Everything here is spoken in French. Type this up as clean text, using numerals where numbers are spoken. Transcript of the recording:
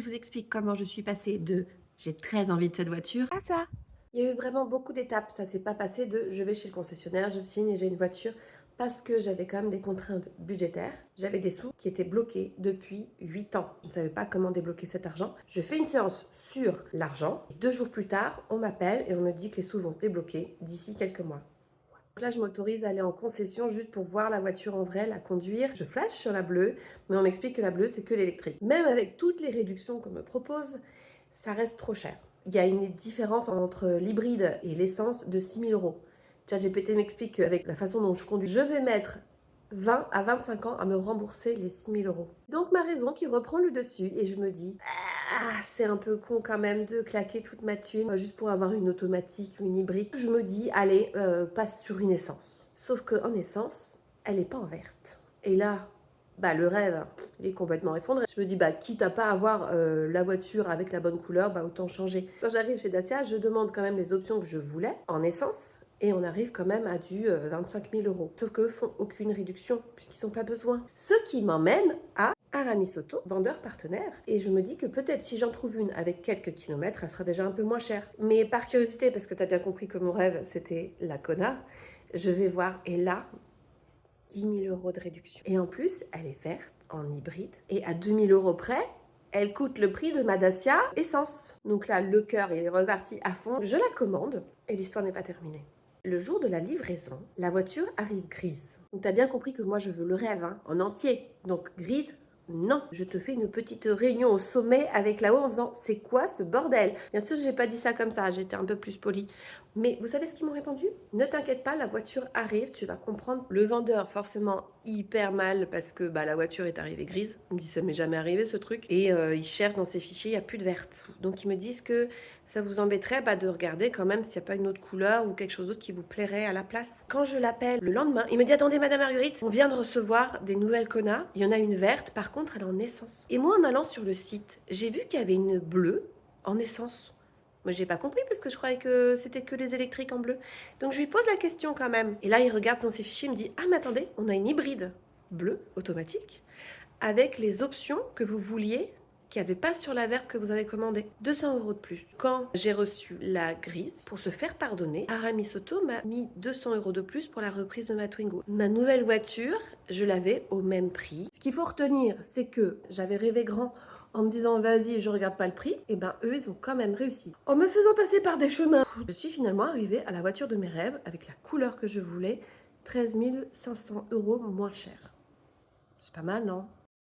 vous explique comment je suis passée de j'ai très envie de cette voiture à ça. Il y a eu vraiment beaucoup d'étapes. Ça s'est pas passé de je vais chez le concessionnaire, je signe et j'ai une voiture parce que j'avais quand même des contraintes budgétaires. J'avais des sous qui étaient bloqués depuis 8 ans. Je ne savais pas comment débloquer cet argent. Je fais une séance sur l'argent. 2 jours plus tard, on m'appelle et on me dit que les sous vont se débloquer d'ici quelques mois. Donc là, je m'autorise à aller en concession juste pour voir la voiture en vrai, la conduire. Je flash sur la bleue, mais on m'explique que la bleue, c'est que l'électrique. Même avec toutes les réductions qu'on me propose, ça reste trop cher. Il y a une différence entre l'hybride et l'essence de 6 000 euros. ChatGPT m'explique qu'avec la façon dont je conduis, je vais mettre 20 à 25 ans à me rembourser les 6 000 euros. Donc ma raison qui reprend le dessus et je me dis c'est un peu con quand même de claquer toute ma thune juste pour avoir une automatique ou une hybride. Je me dis allez, passe sur une essence. Sauf qu'en essence, elle n'est pas en verte. Et là, le rêve, il est complètement effondré. Je me dis, quitte à pas avoir la voiture avec la bonne couleur, autant changer. Quand j'arrive chez Dacia, je demande quand même les options que je voulais en essence. Et on arrive quand même à du 25 000 euros. Sauf qu'eux font aucune réduction, puisqu'ils n'ont pas besoin. Ce qui m'emmène à Aramis Auto, vendeur partenaire. Et je me dis que peut-être si j'en trouve une avec quelques kilomètres, elle sera déjà un peu moins chère. Mais par curiosité, parce que tu as bien compris que mon rêve, c'était la Kona, je vais voir. Et là, 10 000 euros de réduction. Et en plus, elle est verte, en hybride. Et à 2 000 euros près, elle coûte le prix de ma Dacia essence. Donc là, le cœur, il est reparti à fond. Je la commande et l'histoire n'est pas terminée. Le jour de la livraison, la voiture arrive grise. Donc t'as bien compris que moi je veux le rêve, en entier. Donc grise, non. Je te fais une petite réunion au sommet avec là-haut en disant c'est quoi ce bordel? Bien sûr, j'ai pas dit ça comme ça, j'étais un peu plus polie. Mais vous savez ce qu'ils m'ont répondu? Ne t'inquiète pas, la voiture arrive, tu vas comprendre. Le vendeur, forcément, hyper mal parce que la voiture est arrivée grise. Il me dit ça m'est jamais arrivé ce truc. Et il cherche dans ses fichiers, il n'y a plus de verte. Donc ils me disent que ça vous embêterait de regarder quand même s'il n'y a pas une autre couleur ou quelque chose d'autre qui vous plairait à la place. Quand je l'appelle le lendemain, il me dit attendez Madame Marguerite, on vient de recevoir des nouvelles Kona. Il y en a une verte, par contre elle est en essence. Et moi en allant sur le site, j'ai vu qu'il y avait une bleue en essence. Moi, j'ai pas compris parce que je croyais que c'était que les électriques en bleu. Donc je lui pose la question quand même. Et là, il regarde dans ses fichiers, il me dit ah mais attendez, on a une hybride bleue automatique avec les options que vous vouliez qu'il n'y avait pas sur la verte que vous avez commandée. 200 euros de plus. Quand j'ai reçu la grise, pour se faire pardonner, Aramis Auto m'a mis 200 euros de plus pour la reprise de ma Twingo. Ma nouvelle voiture, je l'avais au même prix. Ce qu'il faut retenir, c'est que j'avais rêvé grand en me disant vas-y, je regarde pas le prix. Et eux, ils ont quand même réussi. En me faisant passer par des chemins, je suis finalement arrivée à la voiture de mes rêves avec la couleur que je voulais, 13 500 euros moins cher. C'est pas mal, non?